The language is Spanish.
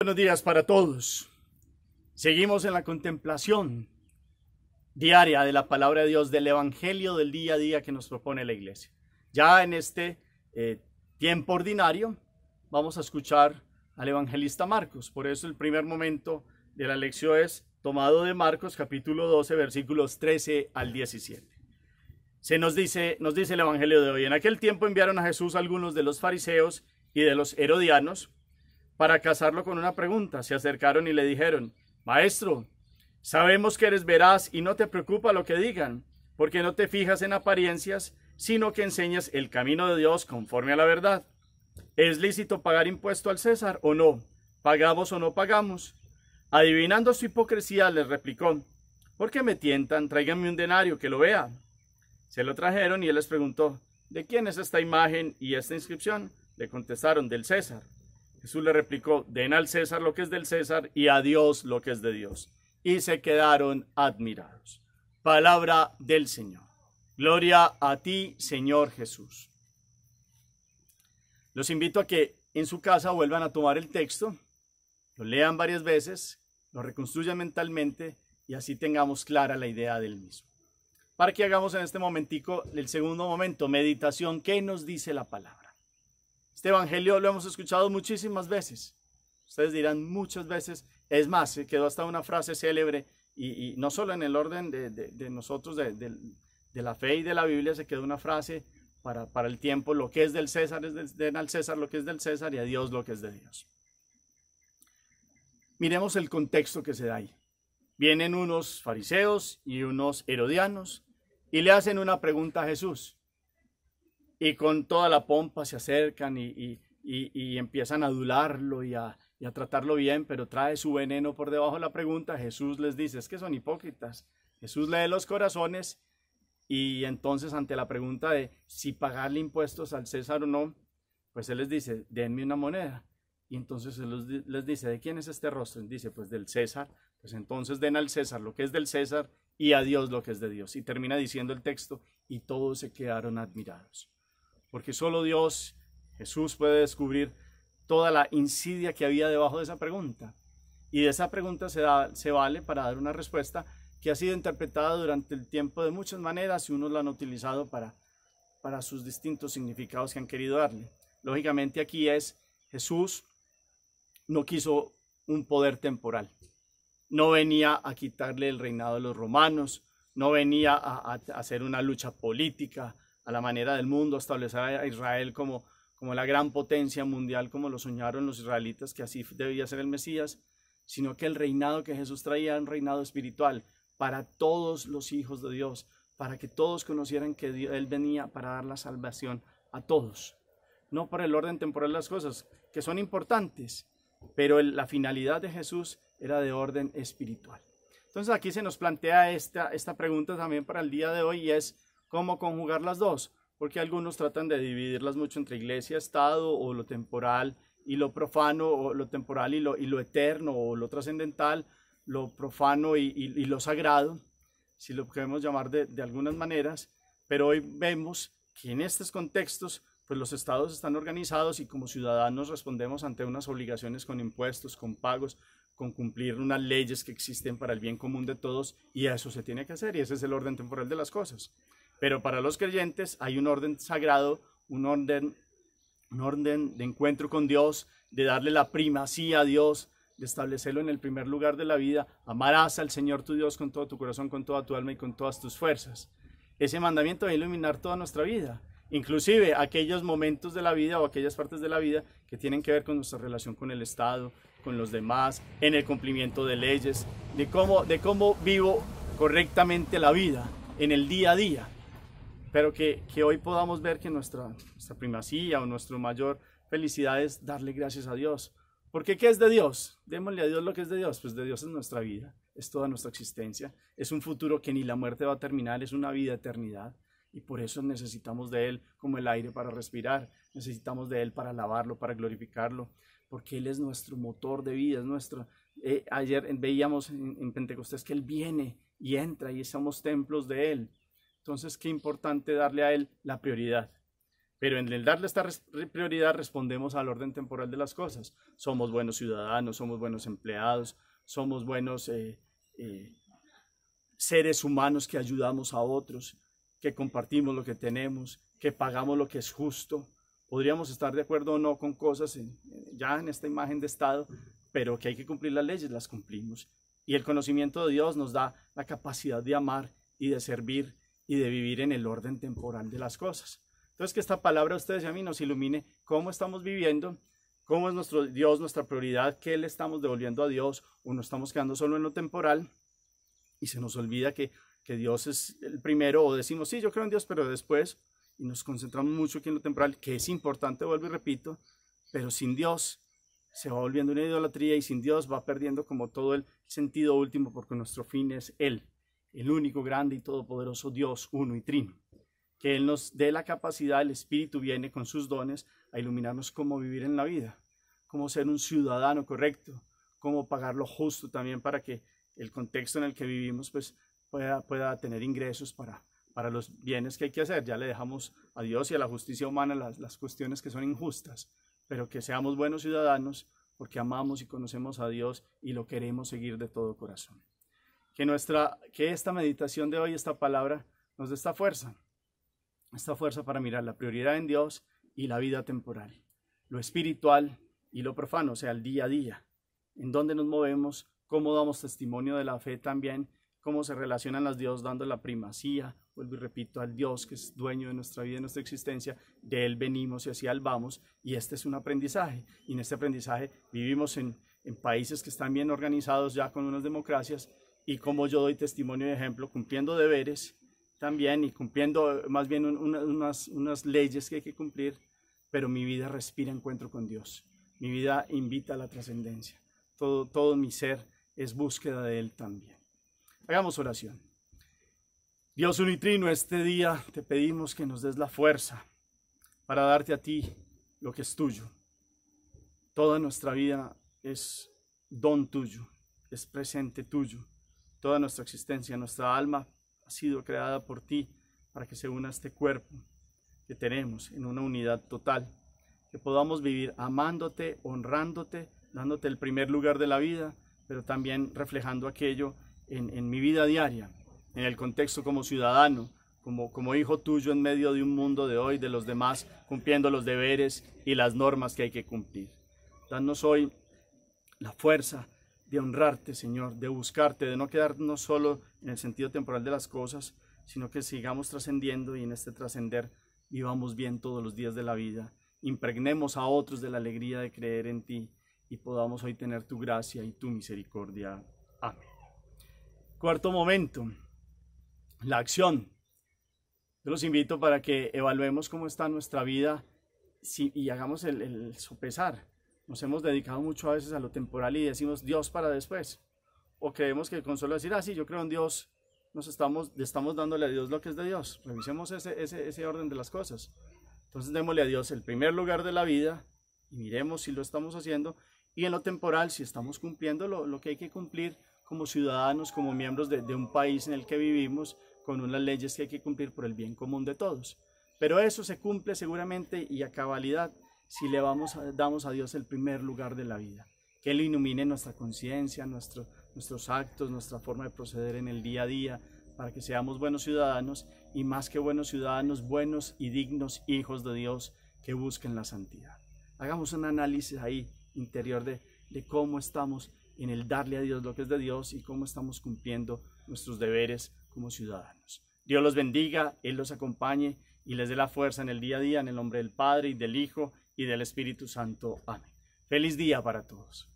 Buenos días para todos. Seguimos en la contemplación diaria de la palabra de Dios, del evangelio del día a día que nos propone la iglesia. Ya en este tiempo ordinario vamos a escuchar al evangelista Marcos. Por eso el primer momento de la lección es tomado de Marcos capítulo 12 versículos 13 al 17. Nos dice el evangelio de hoy: en aquel tiempo enviaron a Jesús algunos de los fariseos y de los herodianos para casarlo con una pregunta. Se acercaron y le dijeron: Maestro, sabemos que eres veraz y no te preocupa lo que digan, porque no te fijas en apariencias, sino que enseñas el camino de Dios conforme a la verdad. ¿Es lícito pagar impuesto al César o no? ¿Pagamos o no pagamos? Adivinando su hipocresía, les replicó: ¿por qué me tientan? Tráiganme un denario que lo vea. Se lo trajeron y él les preguntó: ¿de quién es esta imagen y esta inscripción? Le contestaron: del César. Jesús le replicó: den al César lo que es del César y a Dios lo que es de Dios. Y se quedaron admirados. Palabra del Señor. Gloria a ti, Señor Jesús. Los invito a que en su casa vuelvan a tomar el texto, lo lean varias veces, lo reconstruyan mentalmente y así tengamos clara la idea del mismo. Para que hagamos en este momentico el segundo momento, meditación. ¿Qué nos dice la palabra? Este evangelio lo hemos escuchado muchísimas veces. Ustedes dirán muchas veces. Es más, se quedó hasta una frase célebre y no solo en el orden de nosotros, de la fe y de la Biblia, se quedó una frase para el tiempo: lo que es del César den al César lo que es del César y a Dios lo que es de Dios. Miremos el contexto que se da ahí. Vienen unos fariseos y unos herodianos y le hacen una pregunta a Jesús. Y con toda la pompa se acercan y empiezan a adularlo y a tratarlo bien, pero trae su veneno por debajo de la pregunta. Jesús les dice: es que son hipócritas. Jesús lee los corazones y entonces, ante la pregunta de si pagarle impuestos al César o no, pues él les dice: denme una moneda. Y entonces él les dice: ¿de quién es este rostro? Y dice: pues del César. Pues entonces den al César lo que es del César y a Dios lo que es de Dios. Y termina diciendo el texto: y todos se quedaron admirados. Porque solo Dios, Jesús, puede descubrir toda la insidia que había debajo de esa pregunta. Y de esa pregunta se vale para dar una respuesta que ha sido interpretada durante el tiempo de muchas maneras y unos la han utilizado para sus distintos significados que han querido darle. Lógicamente aquí es: Jesús no quiso un poder temporal. No venía a quitarle el reinado de los romanos, no venía a hacer una lucha política a la manera del mundo, a establecer a Israel como la gran potencia mundial, como lo soñaron los israelitas, que así debía ser el Mesías, sino que el reinado que Jesús traía era un reinado espiritual para todos los hijos de Dios, para que todos conocieran que Él venía para dar la salvación a todos. No por el orden temporal de las cosas, que son importantes, pero la finalidad de Jesús era de orden espiritual. Entonces aquí se nos plantea esta pregunta también para el día de hoy, y es: ¿cómo conjugar las dos? Porque algunos tratan de dividirlas mucho entre iglesia, estado, o lo temporal y lo profano, o lo temporal y lo eterno, o lo trascendental, lo profano y lo sagrado, si lo podemos llamar de algunas maneras. Pero hoy vemos que en estos contextos, pues los estados están organizados y como ciudadanos respondemos ante unas obligaciones con impuestos, con pagos, con cumplir unas leyes que existen para el bien común de todos, y eso se tiene que hacer, y ese es el orden temporal de las cosas. Pero para los creyentes hay un orden sagrado, un orden de encuentro con Dios, de darle la primacía a Dios, de establecerlo en el primer lugar de la vida. Amarás al Señor tu Dios con todo tu corazón, con toda tu alma y con todas tus fuerzas. Ese mandamiento va a iluminar toda nuestra vida, inclusive aquellos momentos de la vida o aquellas partes de la vida que tienen que ver con nuestra relación con el Estado, con los demás, en el cumplimiento de leyes, de cómo vivo correctamente la vida en el día a día. Pero que hoy podamos ver que nuestra primacía o nuestra mayor felicidad es darle gracias a Dios. Porque ¿qué es de Dios? Démosle a Dios lo que es de Dios. Pues de Dios es nuestra vida, es toda nuestra existencia, es un futuro que ni la muerte va a terminar, es una vida eternidad. Y por eso necesitamos de Él como el aire para respirar, necesitamos de Él para alabarlo, para glorificarlo, porque Él es nuestro motor de vida, es nuestro. Ayer veíamos en Pentecostés que Él viene y entra y somos templos de Él. Entonces, qué importante darle a Él la prioridad. Pero en el darle esta prioridad respondemos al orden temporal de las cosas. Somos buenos ciudadanos, somos buenos empleados, somos buenos seres humanos que ayudamos a otros, que compartimos lo que tenemos, que pagamos lo que es justo. Podríamos estar de acuerdo o no con cosas ya en esta imagen de Estado, pero que hay que cumplir las leyes, las cumplimos. Y el conocimiento de Dios nos da la capacidad de amar y de servir y de vivir en el orden temporal de las cosas. Entonces, que esta palabra a ustedes y a mí nos ilumine cómo estamos viviendo, cómo es nuestro Dios, nuestra prioridad, qué le estamos devolviendo a Dios, o nos estamos quedando solo en lo temporal y se nos olvida que Dios es el primero, o decimos, sí, yo creo en Dios, pero después, y nos concentramos mucho aquí en lo temporal, que es importante, vuelvo y repito, pero sin Dios se va volviendo una idolatría y sin Dios va perdiendo como todo el sentido último, porque nuestro fin es Él, el único grande y todopoderoso Dios, uno y trino. Que Él nos dé la capacidad, el Espíritu viene con sus dones a iluminarnos cómo vivir en la vida, cómo ser un ciudadano correcto, cómo pagar lo justo también para que el contexto en el que vivimos pues, pueda tener ingresos para los bienes que hay que hacer. Ya le dejamos a Dios y a la justicia humana las cuestiones que son injustas, pero que seamos buenos ciudadanos porque amamos y conocemos a Dios y lo queremos seguir de todo corazón. Que esta meditación de hoy, esta palabra, nos dé esta fuerza para mirar la prioridad en Dios y la vida temporal, lo espiritual y lo profano, o sea, el día a día, en dónde nos movemos, cómo damos testimonio de la fe también, cómo se relacionan las Dios dando la primacía, vuelvo y repito, al Dios que es dueño de nuestra vida, de nuestra existencia, de Él venimos y hacia Él vamos, y este es un aprendizaje, y en este aprendizaje vivimos en países que están bien organizados ya con unas democracias, y como yo doy testimonio y ejemplo, cumpliendo deberes, también y cumpliendo más bien unas leyes que hay que cumplir, pero mi vida respira encuentro con Dios. Mi vida invita a la trascendencia. Todo mi ser es búsqueda de Él también. Hagamos oración. Dios unitrino, este día te pedimos que nos des la fuerza para darte a ti lo que es tuyo. Toda nuestra vida es don tuyo, es presente tuyo. Toda nuestra existencia, nuestra alma ha sido creada por ti para que se una a este cuerpo que tenemos en una unidad total, que podamos vivir amándote, honrándote, dándote el primer lugar de la vida, pero también reflejando aquello en mi vida diaria, en el contexto como ciudadano, como hijo tuyo en medio de un mundo de hoy, de los demás, cumpliendo los deberes y las normas que hay que cumplir. Danos hoy la fuerza de honrarte, Señor, de buscarte, de no quedarnos solo en el sentido temporal de las cosas, sino que sigamos trascendiendo y en este trascender vivamos bien todos los días de la vida, impregnemos a otros de la alegría de creer en ti y podamos hoy tener tu gracia y tu misericordia. Amén. Cuarto momento, la acción. Yo los invito para que evaluemos cómo está nuestra vida y hagamos el sopesar. Nos hemos dedicado mucho a veces a lo temporal y decimos Dios para después. O creemos que con solo decir, sí, yo creo en Dios, estamos dándole a Dios lo que es de Dios. Revisemos ese orden de las cosas. Entonces démosle a Dios el primer lugar de la vida y miremos si lo estamos haciendo. Y en lo temporal, si estamos cumpliendo lo que hay que cumplir como ciudadanos, como miembros de un país en el que vivimos, con unas leyes que hay que cumplir por el bien común de todos. Pero eso se cumple seguramente y a cabalidad si le damos a Dios el primer lugar de la vida, que Él ilumine nuestra conciencia, nuestros actos, nuestra forma de proceder en el día a día, para que seamos buenos ciudadanos y más que buenos ciudadanos, buenos y dignos hijos de Dios que busquen la santidad. Hagamos un análisis ahí interior de cómo estamos en el darle a Dios lo que es de Dios y cómo estamos cumpliendo nuestros deberes como ciudadanos. Dios los bendiga, Él los acompañe y les dé la fuerza en el día a día, en el nombre del Padre y del Hijo y del Espíritu Santo. Amén. Feliz día para todos.